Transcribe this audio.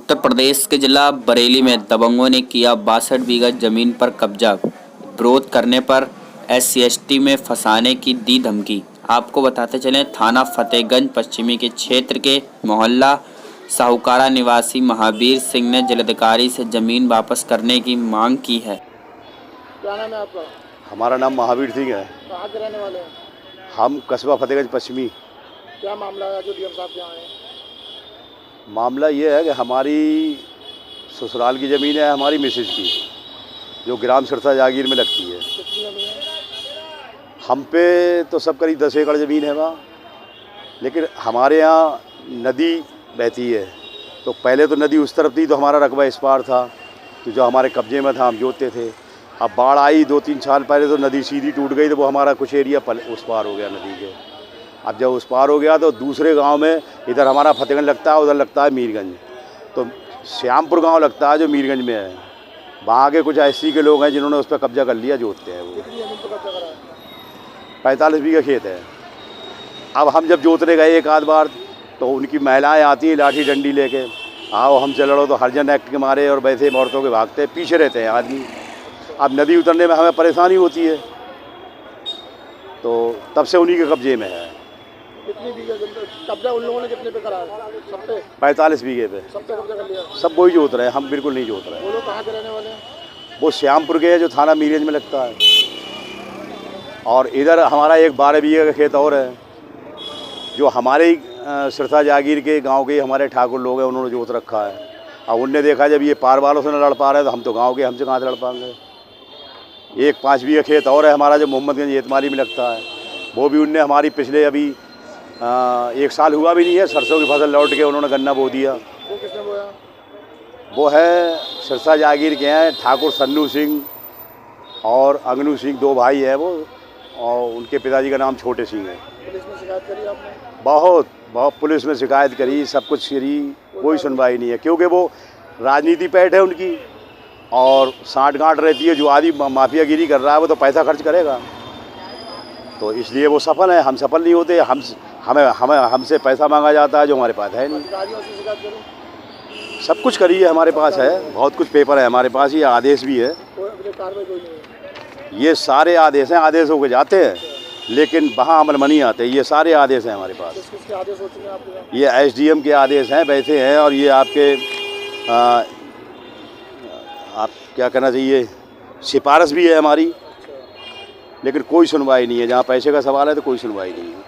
उत्तर प्रदेश के जिला बरेली में दबंगों ने किया 62 बीघा जमीन पर कब्जा। विरोध करने पर SC/ST में फंसाने की दी धमकी। आपको बताते चलें, थाना फतेहगंज पश्चिमी के क्षेत्र के मोहल्ला साहूकारा निवासी महावीर सिंह ने जिलाधिकारी से जमीन वापस करने की मांग की है। क्या नाम है आपका? हमारा नाम महावीर सिंह है। कहाँ के रहने वाले हैं? हम कस्बा फतेहगंज पश्चिमी। क्या मामला है जो डीएम साहब के यहाँ है? मामला ये है कि हमारी ससुराल की ज़मीन है, हमारी मिसेज की, जो ग्राम सिरसा जागीर में लगती है। कितनी ज़मीन है? हम पे तो सब करीब 10 एकड़ ज़मीन है वहाँ, लेकिन हमारे यहाँ नदी बहती है। तो पहले तो नदी उस तरफ थी, तो हमारा रकबा इस पार था, तो जो हमारे कब्जे में था हम जोतते थे। अब बाढ़ आई 2-3 साल पहले, तो नदी सीधी टूट गई, तो वो हमारा कुछ एरिया उस पार हो गया नदी के। अब जब उस पार हो गया तो दूसरे गांव में, इधर हमारा फतेहगंज लगता है, उधर लगता है मीरगंज, तो श्यामपुर गांव लगता है जो मीरगंज में है। वहाँ के कुछ SC के लोग हैं जिन्होंने उस पर कब्जा कर लिया, जोतते हैं वो। कितनी ज़मीन पर कब्जा करा है? 45 बीघा खेत है। अब हम जब जोतने गए एक आध बार, तो उनकी महिलाएं आती हैं लाठी डंडी लेके, आओ हमसे लड़ो, तो हरिजन एक्ट के मारे और वैसे औरतों के भागते हैं, पीछे रहते हैं आदमी। अब नदी उतरने में हमें परेशानी होती है, तो तब से उन्हीं के कब्जे में है। कितनी बीघा कब्जा उन लोगों ने कितने पे करा है? सब पे? 45 बीघे पे सब पे कब्जा कर लिया? सब वही जोत रहे हैं, हम बिल्कुल नहीं जोत रहे हैं। वो लोग कहाँ के रहने वाले हैं? वो श्यामपुर के है, जो थाना मीरगंज में लगता है। और इधर हमारा एक 12 बीघे का खेत और है, जो हमारे ही सिरसा जागीर के गांव के हमारे ठाकुर लोग हैं, उन्होंने जोत रखा है। अब उनने देखा जब ये पार वालों से न लड़ पा रहे, तो हम तो गांव के, हमसे कहाँ से लड़ पाएंगे। एक 5 बीघा खेत और है हमारा, जो मोहम्मदगंज येतमारी में लगता है, वो भी उनने हमारी पिछले अभी 1 साल हुआ भी नहीं है, सरसों की फसल लौट के उन्होंने गन्ना बो दिया। वो किसने बोया? वो है सिरसा जागीर के हैं, ठाकुर सन्नू सिंह और अंगनू सिंह, 2 भाई हैं वो, और उनके पिताजी का नाम छोटे सिंह है। पुलिस में शिकायत करी आपने? बहुत पुलिस में शिकायत करी, सब कुछ करी, कोई सुनवाई नहीं है, क्योंकि वो राजनीति पैठ है उनकी, और साठ गांठ रहती है। जो आदमी माफियागिरी कर रहा है वो तो पैसा खर्च करेगा, तो इसलिए वो सफल है, हम सफल नहीं होते। हमसे पैसा मांगा जाता है जो हमारे पास है नहीं। अधिकारियों से शिकायत करी? सब कुछ करी है, हमारे पास है, बहुत कुछ पेपर है हमारे पास, ये आदेश भी है। कोई अभी तक कार्रवाई कोई नहीं है? ये सारे आदेश हैं, आदेश होकर जाते हैं, लेकिन वहाँ अमल में नहीं आते। ये सारे आदेश हैं हमारे पास। किसके आदेश हो चुके हैं आपके यहाँ? ये SDM के आदेश हैं, वैसे हैं, और ये आपके आप क्या कहना चाहिए, सिफारिश भी है हमारी, लेकिन कोई सुनवाई नहीं है। जहाँ पैसे का सवाल है तो कोई सुनवाई नहीं है।